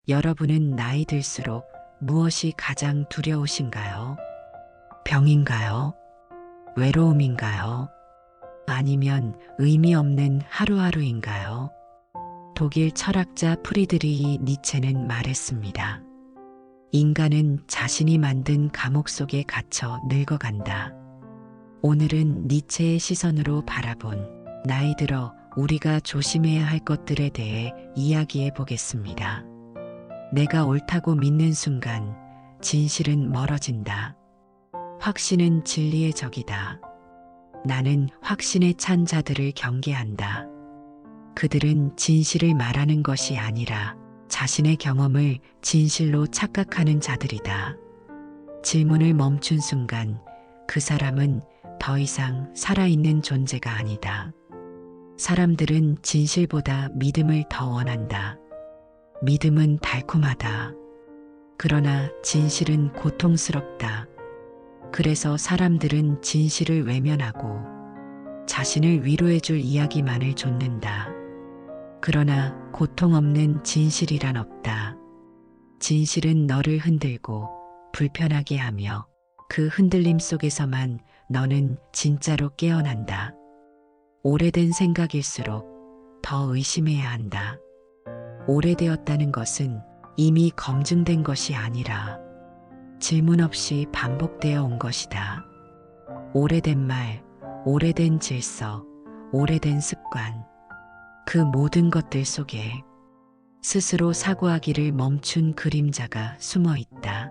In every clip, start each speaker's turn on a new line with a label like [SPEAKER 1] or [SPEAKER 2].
[SPEAKER 1] 여러분은 나이 들수록 무엇이 가장 두려우신가요? 병인가요? 외로움인가요? 아니면 의미 없는 하루하루인가요? 독일 철학자 프리드리히 니체는 말했습니다. 인간은 자신이 만든 감옥 속에 갇혀 늙어간다. 오늘은 니체의 시선으로 바라본 나이 들어 우리가 조심해야 할 것들에 대해 이야기해 보겠습니다. 내가 옳다고 믿는 순간 진실은 멀어진다. 확신은 진리의 적이다. 나는 확신에 찬 자들을 경계한다. 그들은 진실을 말하는 것이 아니라 자신의 경험을 진실로 착각하는 자들이다. 질문을 멈춘 순간 그 사람은 더 이상 살아있는 존재가 아니다. 사람들은 진실보다 믿음을 더 원한다. 믿음은 달콤하다. 그러나 진실은 고통스럽다. 그래서 사람들은 진실을 외면하고 자신을 위로해줄 이야기만을 좇는다. 그러나 고통 없는 진실이란 없다. 진실은 너를 흔들고 불편하게 하며 그 흔들림 속에서만 너는 진짜로 깨어난다. 오래된 생각일수록 더 의심해야 한다. 오래되었다는 것은 이미 검증된 것이 아니라 질문 없이 반복되어 온 것이다. 오래된 말, 오래된 질서, 오래된 습관, 그 모든 것들 속에 스스로 사고하기를 멈춘 그림자가 숨어 있다.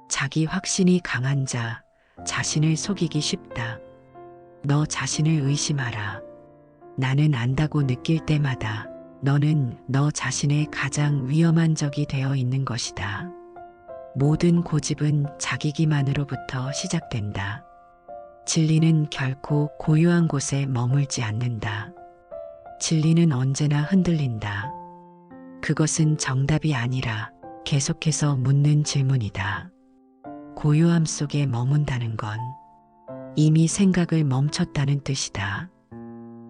[SPEAKER 1] 자기 확신이 강한 자, 자신을 속이기 쉽다. 너 자신을 의심하라. 나는 안다고 느낄 때마다 너는 너 자신의 가장 위험한 적이 되어 있는 것이다. 모든 고집은 자기 기만으로부터 시작된다. 진리는 결코 고요한 곳에 머물지 않는다. 진리는 언제나 흔들린다. 그것은 정답이 아니라 계속해서 묻는 질문이다. 고요함 속에 머문다는 건 이미 생각을 멈췄다는 뜻이다.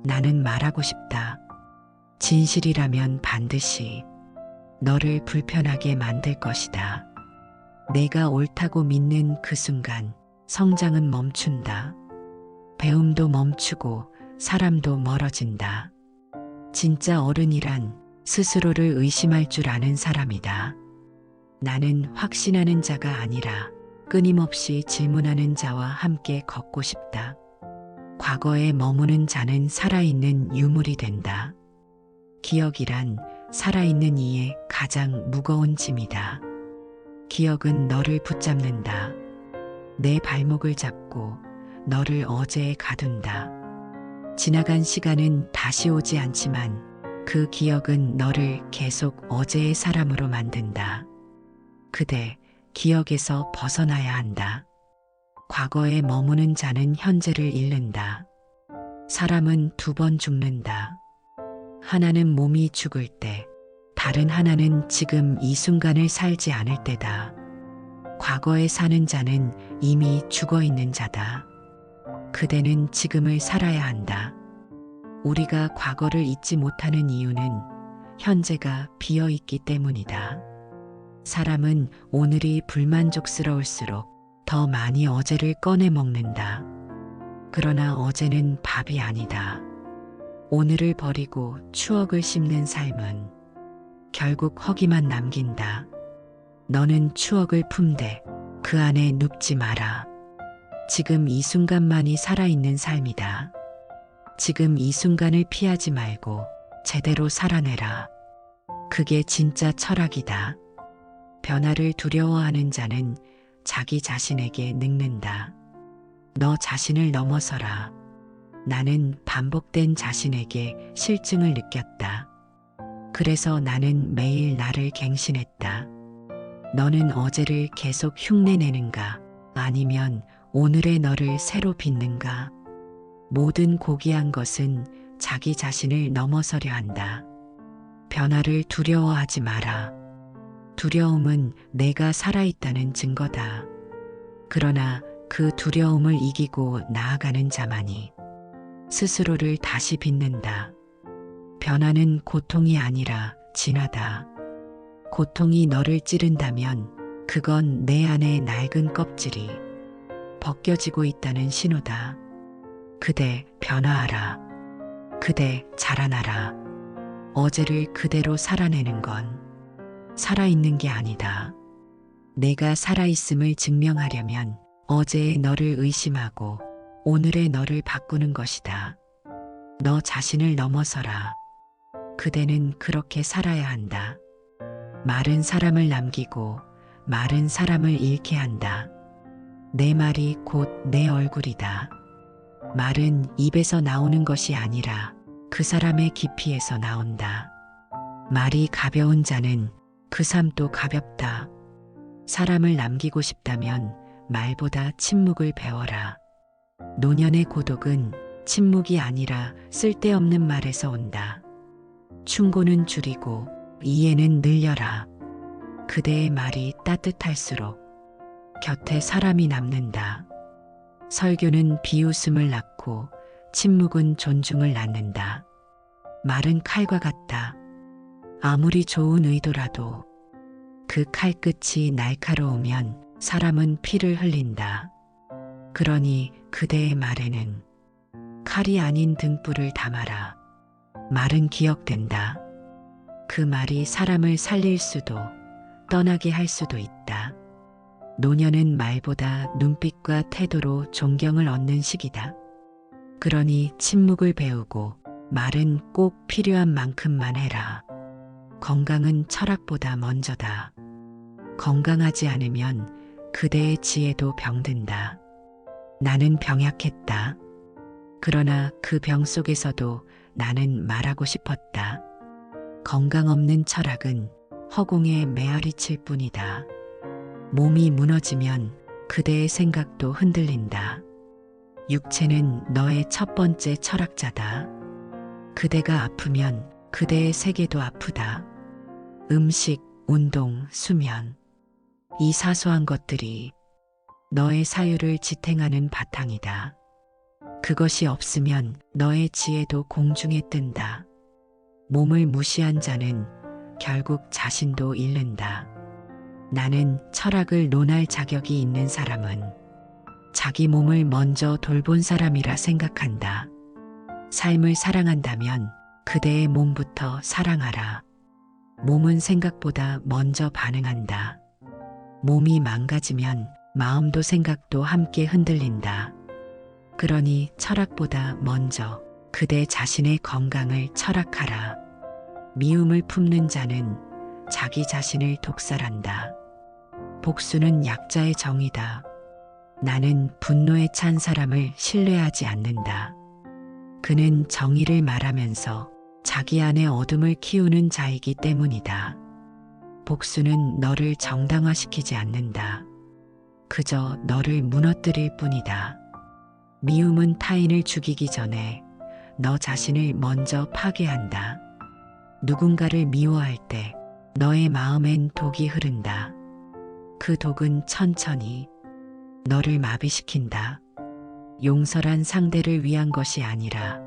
[SPEAKER 1] 나는 말하고 싶다. 진실이라면 반드시 너를 불편하게 만들 것이다. 내가 옳다고 믿는 그 순간 성장은 멈춘다. 배움도 멈추고 사람도 멀어진다. 진짜 어른이란 스스로를 의심할 줄 아는 사람이다. 나는 확신하는 자가 아니라 끊임없이 질문하는 자와 함께 걷고 싶다. 과거에 머무는 자는 살아있는 유물이 된다. 기억이란 살아있는 이의 가장 무거운 짐이다. 기억은 너를 붙잡는다. 내 발목을 잡고 너를 어제에 가둔다. 지나간 시간은 다시 오지 않지만 그 기억은 너를 계속 어제의 사람으로 만든다. 그대, 기억에서 벗어나야 한다. 과거에 머무는 자는 현재를 잃는다. 사람은 두 번 죽는다. 하나는 몸이 죽을 때, 다른 하나는 지금 이 순간을 살지 않을 때다. 과거에 사는 자는 이미 죽어 있는 자다. 그대는 지금을 살아야 한다. 우리가 과거를 잊지 못하는 이유는 현재가 비어 있기 때문이다. 사람은 오늘이 불만족스러울수록 더 많이 어제를 꺼내 먹는다. 그러나 어제는 밥이 아니다. 오늘을 버리고 추억을 심는 삶은 결국 허기만 남긴다. 너는 추억을 품되 그 안에 눕지 마라. 지금 이 순간만이 살아있는 삶이다. 지금 이 순간을 피하지 말고 제대로 살아내라. 그게 진짜 철학이다. 변화를 두려워하는 자는 자기 자신에게 늙는다. 너 자신을 넘어서라. 나는 반복된 자신에게 실증을 느꼈다. 그래서 나는 매일 나를 갱신했다. 너는 어제를 계속 흉내내는가? 아니면 오늘의 너를 새로 빚는가? 모든 고귀한 것은 자기 자신을 넘어서려 한다. 변화를 두려워하지 마라. 두려움은 내가 살아있다는 증거다. 그러나 그 두려움을 이기고 나아가는 자만이 스스로를 다시 빚는다. 변화는 고통이 아니라 진화다. 고통이 너를 찌른다면 그건 내 안의 낡은 껍질이 벗겨지고 있다는 신호다. 그대 변화하라. 그대 자라나라. 어제를 그대로 살아내는 건 살아있는 게 아니다. 내가 살아있음을 증명하려면 어제의 너를 의심하고 오늘의 너를 바꾸는 것이다. 너 자신을 넘어서라. 그대는 그렇게 살아야 한다. 마른 사람을 남기고 마른 사람을 잃게 한다. 내 말이 곧 내 얼굴이다. 말은 입에서 나오는 것이 아니라 그 사람의 깊이에서 나온다. 말이 가벼운 자는 그 삶도 가볍다. 사람을 남기고 싶다면 말보다 침묵을 배워라. 노년의 고독은 침묵이 아니라 쓸데없는 말에서 온다. 충고는 줄이고 이해는 늘려라. 그대의 말이 따뜻할수록 곁에 사람이 남는다. 설교는 비웃음을 낳고 침묵은 존중을 낳는다. 말은 칼과 같다. 아무리 좋은 의도라도 그 칼끝이 날카로우면 사람은 피를 흘린다. 그러니 그대의 말에는 칼이 아닌 등불을 담아라. 말은 기억된다. 그 말이 사람을 살릴 수도 떠나게 할 수도 있다. 노년은 말보다 눈빛과 태도로 존경을 얻는 시기다. 그러니 침묵을 배우고 말은 꼭 필요한 만큼만 해라. 건강은 철학보다 먼저다. 건강하지 않으면 그대의 지혜도 병든다. 나는 병약했다. 그러나 그 병 속에서도 나는 말하고 싶었다. 건강 없는 철학은 허공에 메아리칠 뿐이다. 몸이 무너지면 그대의 생각도 흔들린다. 육체는 너의 첫 번째 철학자다. 그대가 아프면 그대의 세계도 아프다. 음식, 운동, 수면. 이 사소한 것들이 너의 사유를 지탱하는 바탕이다. 그것이 없으면 너의 지혜도 공중에 뜬다. 몸을 무시한 자는 결국 자신도 잃는다. 나는 철학을 논할 자격이 있는 사람은 자기 몸을 먼저 돌본 사람이라 생각한다. 삶을 사랑한다면 그대의 몸부터 사랑하라. 몸은 생각보다 먼저 반응한다. 몸이 망가지면 마음도 생각도 함께 흔들린다. 그러니 철학보다 먼저 그대 자신의 건강을 철학하라. 미움을 품는 자는 자기 자신을 독살한다. 복수는 약자의 정의다. 나는 분노에 찬 사람을 신뢰하지 않는다. 그는 정의를 말하면서 자기 안에 어둠을 키우는 자이기 때문이다. 복수는 너를 정당화시키지 않는다. 그저 너를 무너뜨릴 뿐이다. 미움은 타인을 죽이기 전에 너 자신을 먼저 파괴한다. 누군가를 미워할 때 너의 마음엔 독이 흐른다. 그 독은 천천히 너를 마비시킨다. 용서란 상대를 위한 것이 아니라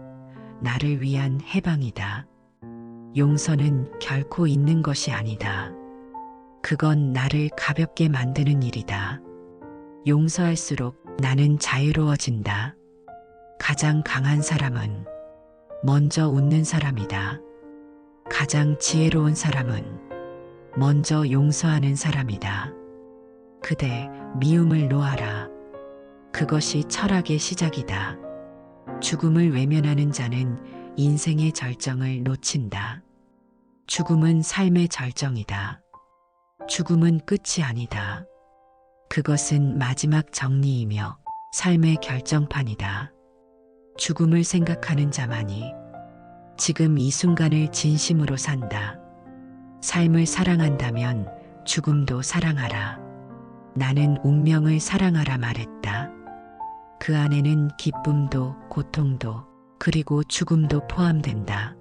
[SPEAKER 1] 나를 위한 해방이다. 용서는 결코 있는 것이 아니다. 그건 나를 가볍게 만드는 일이다. 용서할수록 나는 자유로워진다. 가장 강한 사람은 먼저 웃는 사람이다. 가장 지혜로운 사람은 먼저 용서하는 사람이다. 그대 미움을 놓아라. 그것이 철학의 시작이다. 죽음을 외면하는 자는 인생의 절정을 놓친다. 죽음은 삶의 절정이다. 죽음은 끝이 아니다. 그것은 마지막 정리이며 삶의 결정판이다. 죽음을 생각하는 자만이 지금 이 순간을 진심으로 산다. 삶을 사랑한다면 죽음도 사랑하라. 나는 운명을 사랑하라 말했다. 그 안에는 기쁨도 고통도 그리고 죽음도 포함된다.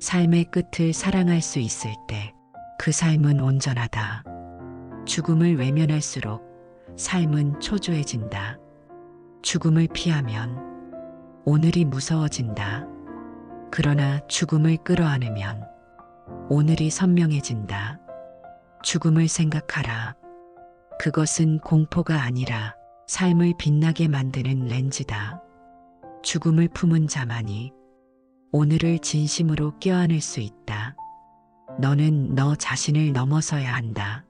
[SPEAKER 1] 삶의 끝을 사랑할 수 있을 때 그 삶은 온전하다. 죽음을 외면할수록 삶은 초조해진다. 죽음을 피하면 오늘이 무서워진다. 그러나 죽음을 끌어안으면 오늘이 선명해진다. 죽음을 생각하라. 그것은 공포가 아니라 삶을 빛나게 만드는 렌즈다. 죽음을 품은 자만이 오늘을 진심으로 껴안을 수 있다. 너는 너 자신을 넘어서야 한다.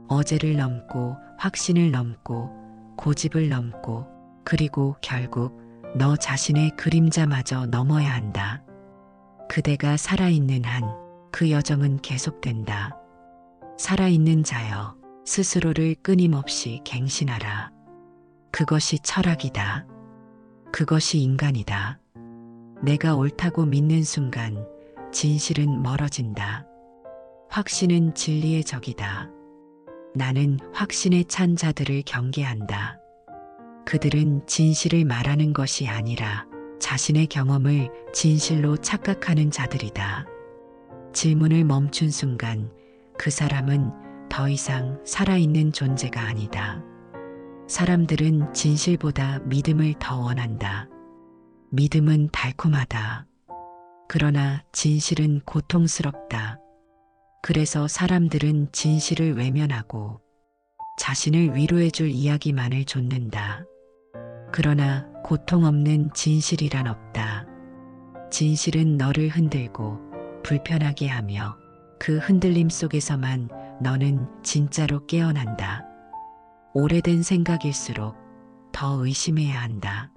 [SPEAKER 1] 어제를 넘고 확신을 넘고 고집을 넘고 그리고 결국 너 자신의 그림자마저 넘어야 한다. 그대가 살아있는 한 그 여정은 계속된다. 살아있는 자여 스스로를 끊임없이 갱신하라. 그것이 철학이다. 그것이 인간이다. 내가 옳다고 믿는 순간 진실은 멀어진다. 확신은 진리의 적이다. 나는 확신에 찬 자들을 경계한다. 그들은 진실을 말하는 것이 아니라 자신의 경험을 진실로 착각하는 자들이다. 질문을 멈춘 순간 그 사람은 더 이상 살아있는 존재가 아니다. 사람들은 진실보다 믿음을 더 원한다. 믿음은 달콤하다. 그러나 진실은 고통스럽다. 그래서 사람들은 진실을 외면하고 자신을 위로해줄 이야기만을 좇는다. 그러나 고통 없는 진실이란 없다. 진실은 너를 흔들고 불편하게 하며 그 흔들림 속에서만 너는 진짜로 깨어난다. 오래된 생각일수록 더 의심해야 한다.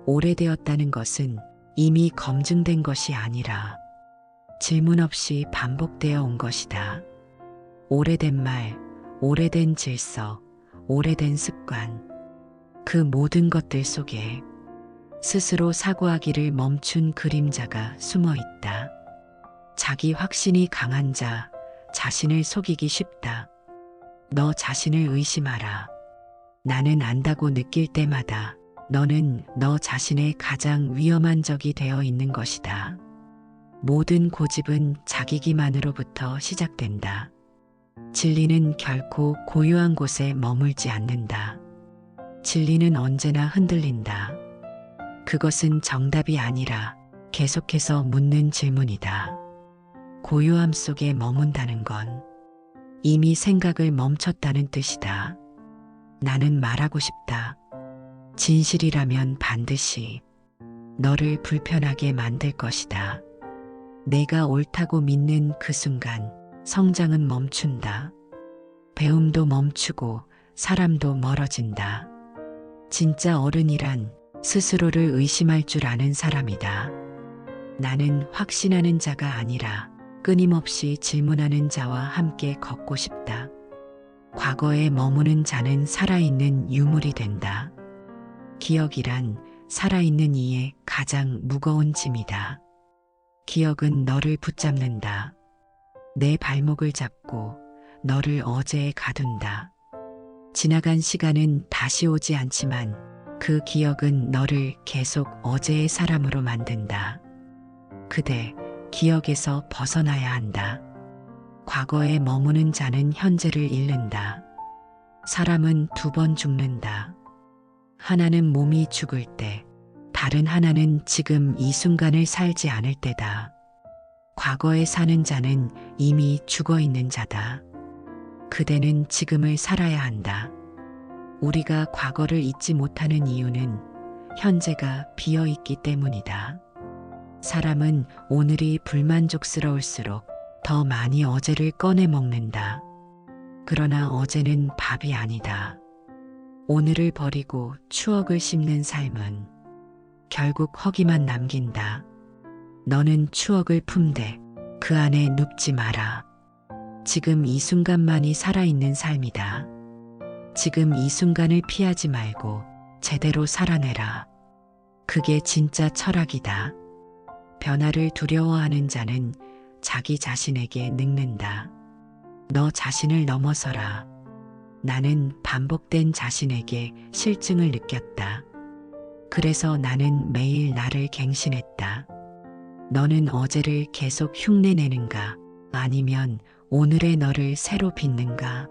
[SPEAKER 1] 오래되었다는 것은 이미 검증된 것이 아니라 질문 없이 반복되어 온 것이다. 오래된 말, 오래된 질서, 오래된 습관, 그 모든 것들 속에 스스로 사고하기를 멈춘 그림자가 숨어 있다. 자기 확신이 강한 자, 자신을 속이기 쉽다. 너 자신을 의심하라. 나는 안다고 느낄 때마다 너는 너 자신의 가장 위험한 적이 되어 있는 것이다. 모든 고집은 자기 기만으로부터 시작된다. 진리는 결코 고요한 곳에 머물지 않는다. 진리는 언제나 흔들린다. 그것은 정답이 아니라 계속해서 묻는 질문이다. 고요함 속에 머문다는 건 이미 생각을 멈췄다는 뜻이다. 나는 말하고 싶다. 진실이라면 반드시 너를 불편하게 만들 것이다. 내가 옳다고 믿는 그 순간 성장은 멈춘다. 배움도 멈추고 사람도 멀어진다. 진짜 어른이란 스스로를 의심할 줄 아는 사람이다. 나는 확신하는 자가 아니라 끊임없이 질문하는 자와 함께 걷고 싶다. 과거에 머무는 자는 살아있는 유물이 된다. 기억이란 살아있는 이의 가장 무거운 짐이다. 기억은 너를 붙잡는다. 내 발목을 잡고 너를 어제에 가둔다. 지나간 시간은 다시 오지 않지만 그 기억은 너를 계속 어제의 사람으로 만든다. 그대, 기억에서 벗어나야 한다. 과거에 머무는 자는 현재를 잃는다. 사람은 두 번 죽는다. 하나는 몸이 죽을 때, 다른 하나는 지금 이 순간을 살지 않을 때다. 과거에 사는 자는 이미 죽어 있는 자다. 그대는 지금을 살아야 한다. 우리가 과거를 잊지 못하는 이유는 현재가 비어 있기 때문이다. 사람은 오늘이 불만족스러울수록 더 많이 어제를 꺼내 먹는다. 그러나 어제는 밥이 아니다. 오늘을 버리고 추억을 심는 삶은 결국 허기만 남긴다. 너는 추억을 품되 그 안에 눕지 마라. 지금 이 순간만이 살아있는 삶이다. 지금 이 순간을 피하지 말고 제대로 살아내라. 그게 진짜 철학이다. 변화를 두려워하는 자는 자기 자신에게 늙는다. 너 자신을 넘어서라. 나는 반복된 자신에게 실증을 느꼈다. 그래서 나는 매일 나를 갱신했다. 너는 어제를 계속 흉내내는가? 아니면 오늘의 너를 새로 빚는가?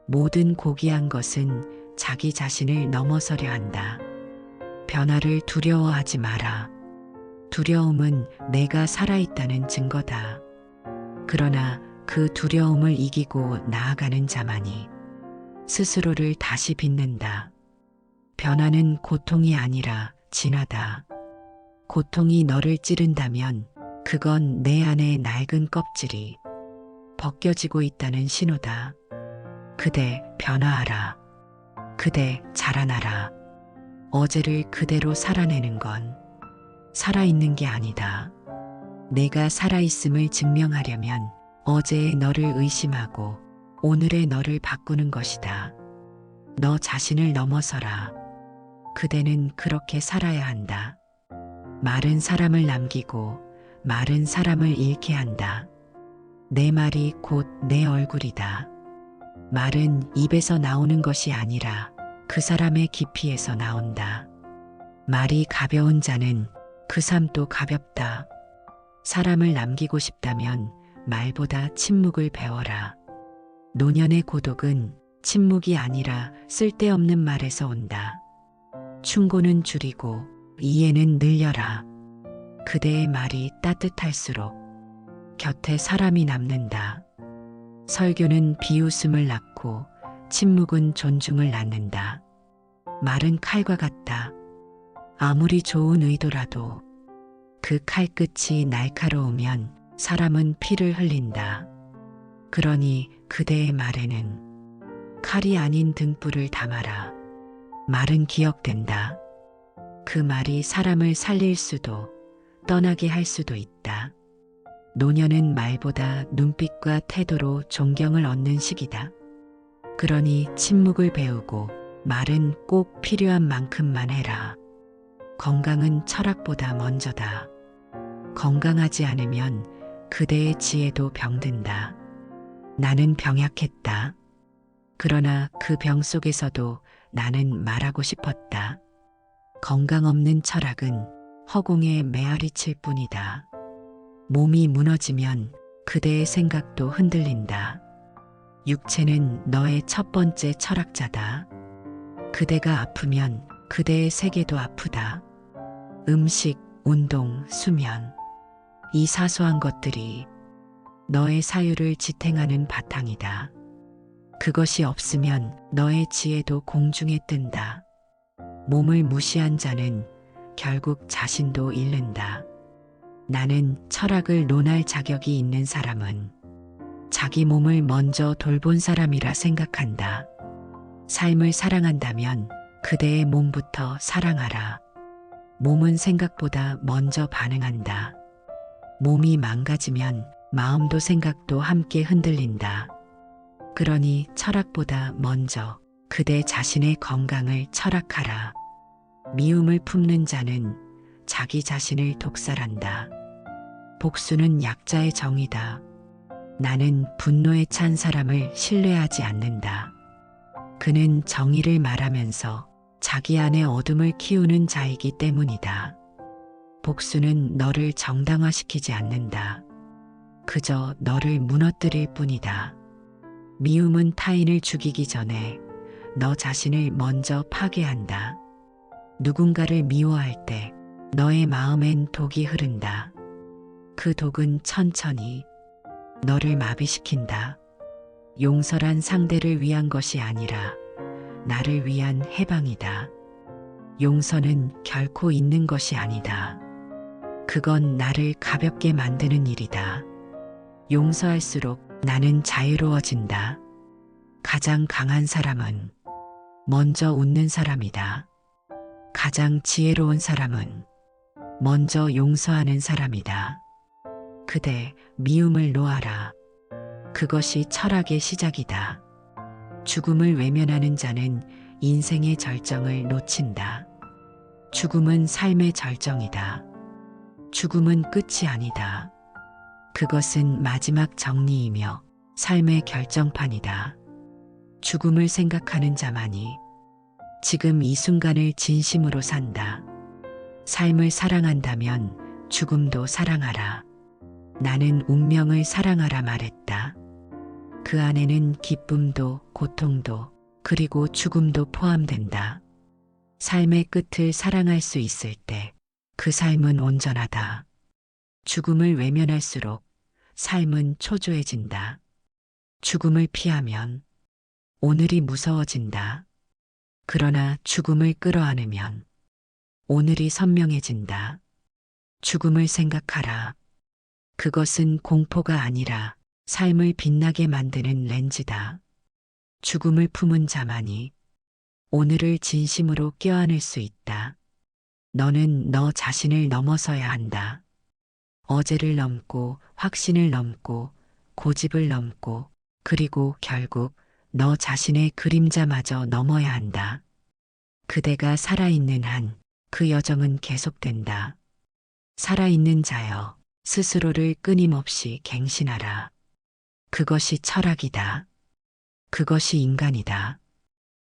[SPEAKER 1] 모든 고귀한 것은 자기 자신을 넘어서려 한다. 변화를 두려워하지 마라. 두려움은 내가 살아있다는 증거다. 그러나 그 두려움을 이기고 나아가는 자만이 스스로를 다시 빛낸다. 변화는 고통이 아니라 진화다. 고통이 너를 찌른다면 그건 내 안의 낡은 껍질이 벗겨지고 있다는 신호다. 그대 변화하라. 그대 자라나라. 어제를 그대로 살아내는 건 살아있는 게 아니다. 내가 살아있음을 증명하려면 어제의 너를 의심하고 오늘의 너를 바꾸는 것이다. 너 자신을 넘어서라. 그대는 그렇게 살아야 한다. 마른 사람을 남기고 마른 사람을 잃게 한다. 내 말이 곧 내 얼굴이다. 말은 입에서 나오는 것이 아니라 그 사람의 깊이에서 나온다. 말이 가벼운 자는 그 삶도 가볍다. 사람을 남기고 싶다면 말보다 침묵을 배워라. 노년의 고독은 침묵이 아니라 쓸데없는 말에서 온다. 충고는 줄이고 이해는 늘려라. 그대의 말이 따뜻할수록 곁에 사람이 남는다. 설교는 비웃음을 낳고 침묵은 존중을 낳는다. 말은 칼과 같다. 아무리 좋은 의도라도 그 칼끝이 날카로우면 사람은 피를 흘린다. 그러니 그대의 말에는 칼이 아닌 등불을 담아라. 말은 기억된다. 그 말이 사람을 살릴 수도 떠나게 할 수도 있다. 노년은 말보다 눈빛과 태도로 존경을 얻는 시기다. 그러니 침묵을 배우고 말은 꼭 필요한 만큼만 해라. 건강은 철학보다 먼저다. 건강하지 않으면 그대의 지혜도 병든다. 나는 병약했다. 그러나 그 병 속에서도 나는 말하고 싶었다. 건강 없는 철학은 허공에 메아리칠 뿐이다. 몸이 무너지면 그대의 생각도 흔들린다. 육체는 너의 첫 번째 철학자다. 그대가 아프면 그대의 세계도 아프다. 음식, 운동, 수면. 이 사소한 것들이 너의 사유를 지탱하는 바탕이다. 그것이 없으면 너의 지혜도 공중에 뜬다. 몸을 무시한 자는 결국 자신도 잃는다. 나는 철학을 논할 자격이 있는 사람은 자기 몸을 먼저 돌본 사람이라 생각한다. 삶을 사랑한다면 그대의 몸부터 사랑하라. 몸은 생각보다 먼저 반응한다. 몸이 망가지면 마음도 생각도 함께 흔들린다. 그러니 철학보다 먼저 그대 자신의 건강을 철학하라. 미움을 품는 자는 자기 자신을 독살한다. 복수는 약자의 정의다. 나는 분노에 찬 사람을 신뢰하지 않는다. 그는 정의를 말하면서 자기 안에 어둠을 키우는 자이기 때문이다. 복수는 너를 정당화시키지 않는다. 그저 너를 무너뜨릴 뿐이다. 미움은 타인을 죽이기 전에 너 자신을 먼저 파괴한다. 누군가를 미워할 때 너의 마음엔 독이 흐른다. 그 독은 천천히 너를 마비시킨다. 용서란 상대를 위한 것이 아니라 나를 위한 해방이다. 용서는 결코 있는 것이 아니다. 그건 나를 가볍게 만드는 일이다. 용서할수록 나는 자유로워진다. 가장 강한 사람은 먼저 웃는 사람이다. 가장 지혜로운 사람은 먼저 용서하는 사람이다. 그대 미움을 놓아라. 그것이 철학의 시작이다. 죽음을 외면하는 자는 인생의 절정을 놓친다. 죽음은 삶의 절정이다. 죽음은 끝이 아니다. 그것은 마지막 정리이며 삶의 결정판이다. 죽음을 생각하는 자만이 지금 이 순간을 진심으로 산다. 삶을 사랑한다면 죽음도 사랑하라. 나는 운명을 사랑하라 말했다. 그 안에는 기쁨도 고통도 그리고 죽음도 포함된다. 삶의 끝을 사랑할 수 있을 때 그 삶은 온전하다. 죽음을 외면할수록 삶은 초조해진다. 죽음을 피하면 오늘이 무서워진다. 그러나 죽음을 끌어안으면 오늘이 선명해진다. 죽음을 생각하라. 그것은 공포가 아니라 삶을 빛나게 만드는 렌즈다. 죽음을 품은 자만이 오늘을 진심으로 껴안을 수 있다. 너는 너 자신을 넘어서야 한다. 어제를 넘고 확신을 넘고 고집을 넘고 그리고 결국 너 자신의 그림자마저 넘어야 한다. 그대가 살아있는 한 그 여정은 계속된다. 살아있는 자여 스스로를 끊임없이 갱신하라. 그것이 철학이다. 그것이 인간이다.